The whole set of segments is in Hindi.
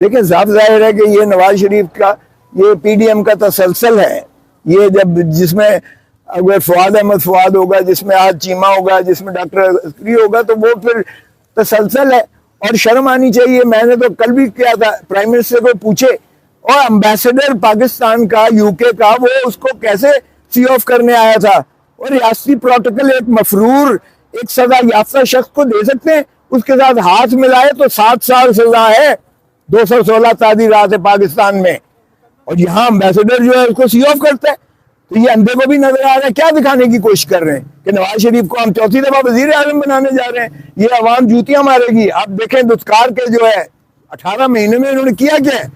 देखिए साफ जाहिर है कि ये नवाज शरीफ का ये पीडीएम का तसलसल है। ये जब जिसमें अगर फवाद अहमद फवाद होगा, जिसमें आज चीमा होगा, जिसमें डॉक्टर अस्करी होगा, तो वो फिर तसलसल है और शर्म आनी चाहिए। मैंने तो कल भी किया था, प्राइम मिनिस्टर को पूछे और एम्बेसडर पाकिस्तान का यूके का वो उसको कैसे सी ऑफ करने आया था और रियासती प्रोटोकॉल एक मफरूर एक सजा याफ्ता शख्स को दे सकते हैं, उसके साथ हाथ मिलाए तो 7 साल सजा है। 216 तादीरात है पाकिस्तान में और यहाँ एम्बेसडर जो है उसको सी ऑफ करता है। तो ये अंधे को भी नजर आ रहा है, क्या दिखाने की कोशिश कर रहे हैं कि नवाज शरीफ को हम चौथी दफा वजीर आजम बनाने जा रहे हैं। ये अवाम जूतियां मारेगी। आप देखें दुष्कार के जो है 18 महीने में इन्होंने किया क्या है,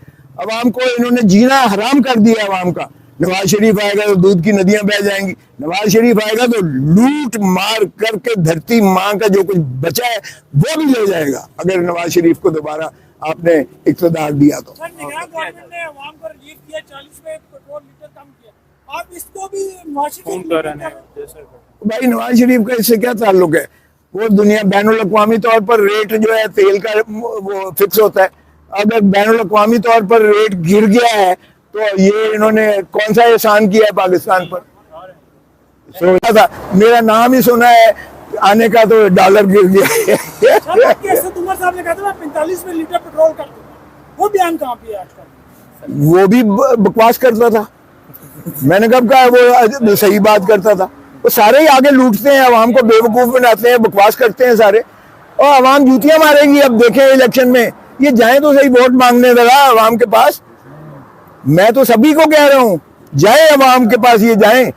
अवाम को इन्होंने जीना हराम कर दिया अवाम का। नवाज शरीफ आएगा तो दूध की नदियां बह जाएंगी, नवाज शरीफ आएगा तो लूट मार करके धरती माँ का जो कुछ बचा है वो भी ले जाएगा अगर नवाज शरीफ को दोबारा आपने इक़्तिदार दिया तो। गवर्नमेंट ने अवाम को रिलीफ किया, 40 में पेट्रोल लीटर कम किया, आप इसको भी भाई नवाज शरीफ का इससे क्या ताल्लुक है? वो दुनिया बैनुल अक़वामी तौर पर रेट जो है तेल का वो फिक्स होता है। अगर बैनुल अक़वामी तौर पर रेट गिर गया है तो ये इन्होंने कौन सा एहसान किया है पाकिस्तान पर? सोचा था, मेरा नाम ही सुना है आने का तो डॉलर गिर गया है। साहब ने कहा था 45 में लीटर पेट्रोल कर दो, वो बयान कहाँ पे है आजकल? वो भी बकवास करता था। मैंने कब कहा वो सही बात करता था? वो सारे ही आगे लूटते हैं, अवाम को बेवकूफ बनाते हैं, बकवास करते हैं सारे और अवाम जूतियां मारेगी। अब देखें इलेक्शन में ये जाए तो सही वोट मांगने लगा अवाम के पास। मैं तो सभी को कह रहा हूँ जाए अवाम के पास, ये जाएं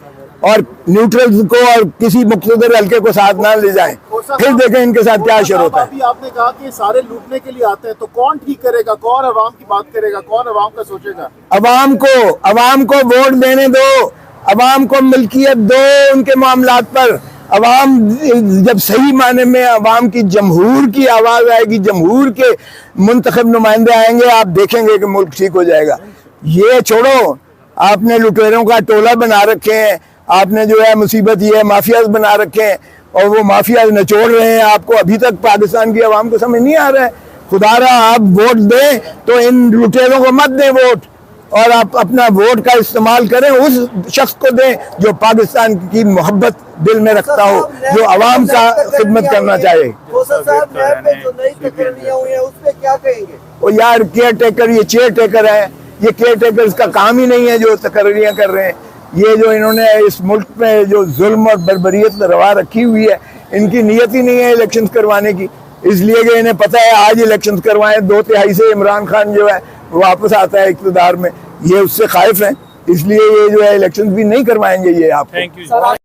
और न्यूट्रल्स को और किसी मुख्तदर हल्के को साथ ना ले जाएं, फिर देखें इनके साथ क्या असर होता है। अभी आपने कहा कि सारे लूटने के लिए आते हैं, तो कौन ठीक करेगा, कौन अवाम की बात करेगा, कौन अवाम का सोचेगा? अवाम को वोट देने दो, अवाम को मिल्कियत दो उनके मामलात पर। अवाम जब सही माने में अवाम की जमहूर की आवाज आएगी, जमहूर के मुंतखब नुमाइंदे आएंगे, आप देखेंगे कि मुल्क ठीक हो जाएगा। ये छोड़ो, आपने लुटेरों का टोला बना रखे हैं, आपने जो है मुसीबत ये है माफियाज बना रखे हैं और वो माफियाज नचोड़ रहे हैं आपको। अभी तक पाकिस्तान की आवाम को समझ नहीं आ रहा है। खुदारा आप वोट दें तो इन लुटेरों को मत दें वोट, और आप अपना वोट का इस्तेमाल करें उस शख्स को दें जो पाकिस्तान की मोहब्बत दिल में रखता हो, जो आवाम का खिदमत करना चाहे। वो यार केयर टेकर, ये चेयर टेकर है, ये केयर टेकर का काम ही नहीं है जो तकरीरियां कर रहे हैं। ये जो इन्होंने इस मुल्क में जो जुल्म और बर्बरियत रवा रखी हुई है, इनकी नीयत ही नहीं है इलेक्शंस करवाने की, इसलिए कि इन्हें पता है आज इलेक्शंस करवाएं 2/3 से इमरान खान जो है वापस आता है इक़्तिदार में। ये उससे खाइफ हैं, इसलिए ये जो है इलेक्शंस भी नहीं करवाएंगे ये आपको।